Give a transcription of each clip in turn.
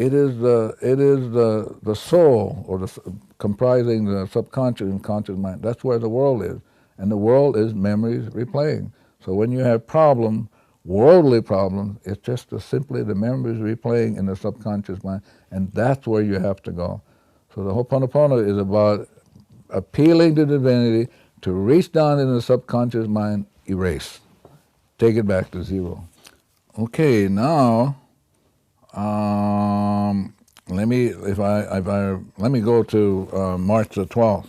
it is the soul, or comprising the subconscious and conscious mind. That's where the world is, and the world is memories replaying. So when you have worldly problems, it's just simply the memories replaying in the subconscious mind, and that's where you have to go. So the Ho'oponopono is about appealing to divinity to reach down in the subconscious mind, erase, take it back to zero. Okay, now let me go to March the 12th,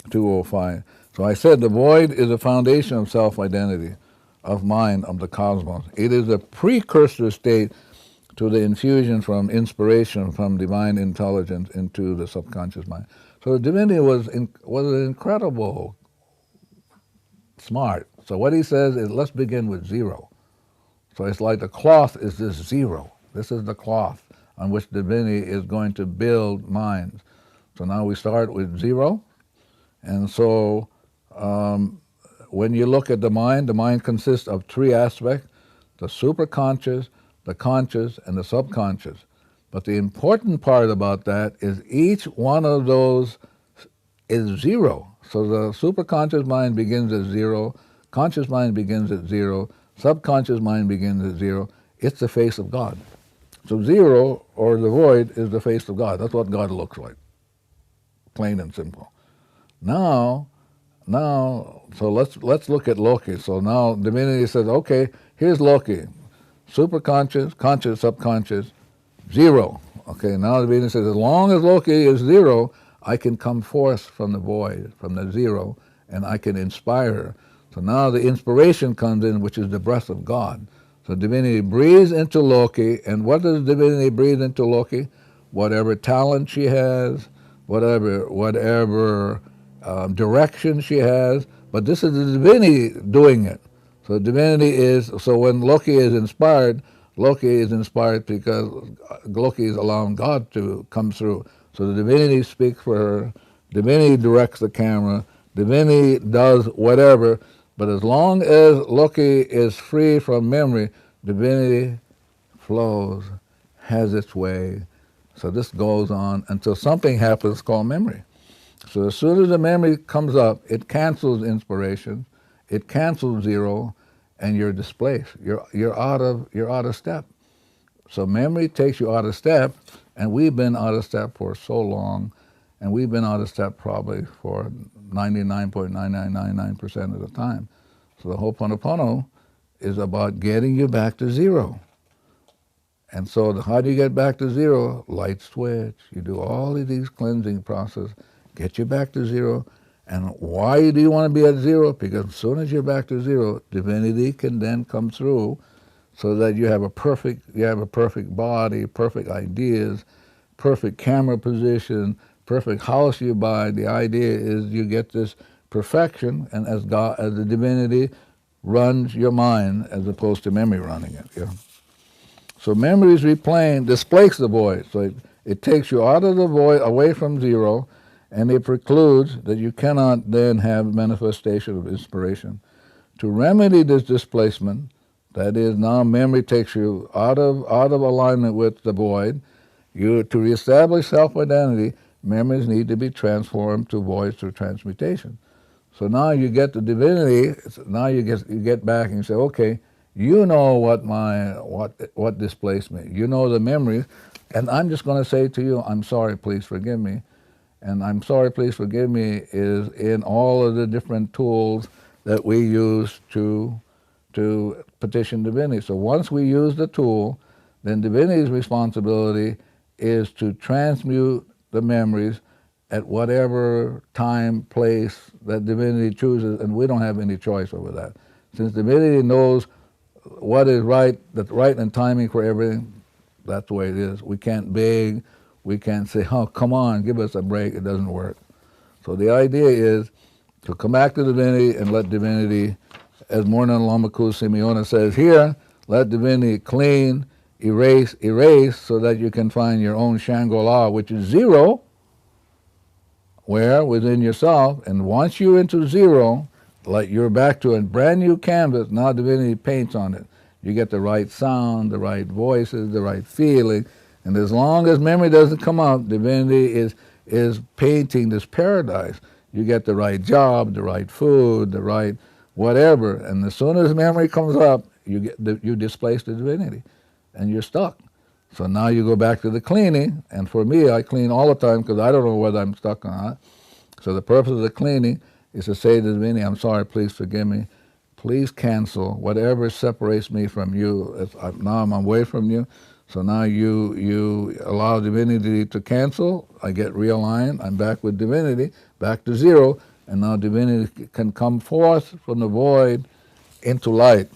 2005. So I said the void is the foundation of self-identity, of mind, of the cosmos. It is a precursor state to the infusion from inspiration from divine intelligence into the subconscious mind. So the divinity was incredible, smart. So what he says is, let's begin with zero. So it's like the cloth is this zero. This is the cloth on which divinity is going to build minds. So now we start with zero. And so when you look at the mind consists of three aspects: the superconscious, the conscious, and the subconscious. But the important part about that is each one of those is zero. So the superconscious mind begins at zero, conscious mind begins at zero, subconscious mind begins at zero. It's the face of God. So zero, or the void, is the face of God. That's what God looks like, plain and simple. Now, so let's look at Loki. So now divinity says, okay, here's Loki, superconscious, conscious, subconscious, zero. Okay, now divinity says, as long as Loki is zero, I can come forth from the void, from the zero, and I can inspire her. So now the inspiration comes in, which is the breath of God. So divinity breathes into Loki, and what does divinity breathe into Loki? Whatever talent she has, whatever direction she has, but this is the divinity doing it. So divinity is, so when Loki is inspired because Loki is allowing God to come through. So the divinity speaks for her, divinity directs the camera, divinity does whatever, but as long as Loki is free from memory, divinity flows, has its way. So this goes on until something happens called memory. So as soon as the memory comes up, it cancels inspiration, it cancels zero, and you're displaced. You're out of step. So memory takes you out of step, and we've been out of step for so long, and we've been out of step probably for 99.9999% of the time. So the Ho'oponopono is about getting you back to zero. And so how do you get back to zero? Light switch. You do all of these cleansing process, get you back to zero. And why do you want to be at zero? Because as soon as you're back to zero, divinity can then come through so that you have a perfect body, perfect ideas, perfect camera position, perfect house you buy. The idea is you get this perfection, and as the divinity runs your mind as opposed to memory running it. Yeah. So memories replaying displaces the void. So it takes you out of the void, away from zero, and it precludes that you cannot then have manifestation of inspiration. To remedy this displacement, that is, now memory takes you out of alignment with the void, to reestablish self-identity, memories need to be transformed to voids through transmutation. So now you get the divinity, now you get back and you say, okay, you know what displaced me. You know the memories, and I'm just going to say to you, I'm sorry, please forgive me. And I'm sorry, please forgive me is in all of the different tools that we use to petition divinity. So once we use the tool, then divinity's responsibility is to transmute the memories at whatever time, place that divinity chooses, and we don't have any choice over that. Since divinity knows what is right, that's right and timing for everything, that's the way it is. We can't beg, we can't say, oh, come on, give us a break, it doesn't work. So the idea is to come back to divinity and let divinity, as Morna Lamaku Simeona says here, let divinity clean, erase, so that you can find your own Shangri-La, which is zero, where within yourself, and once you're into zero, like you're back to a brand new canvas, now divinity paints on it. You get the right sound, the right voices, the right feeling, And as long as memory doesn't come up, divinity is painting this paradise. You get the right job, the right food, the right whatever, and as soon as memory comes up, you displace the divinity, and you're stuck. So now you go back to the cleaning, and for me, I clean all the time because I don't know whether I'm stuck or not. So the purpose of the cleaning is to say to the divinity, I'm sorry, please forgive me. Please cancel whatever separates me from you. Now I'm away from you. So now you allow divinity to cancel. I get realigned. I'm back with divinity, back to zero. And now divinity can come forth from the void into light.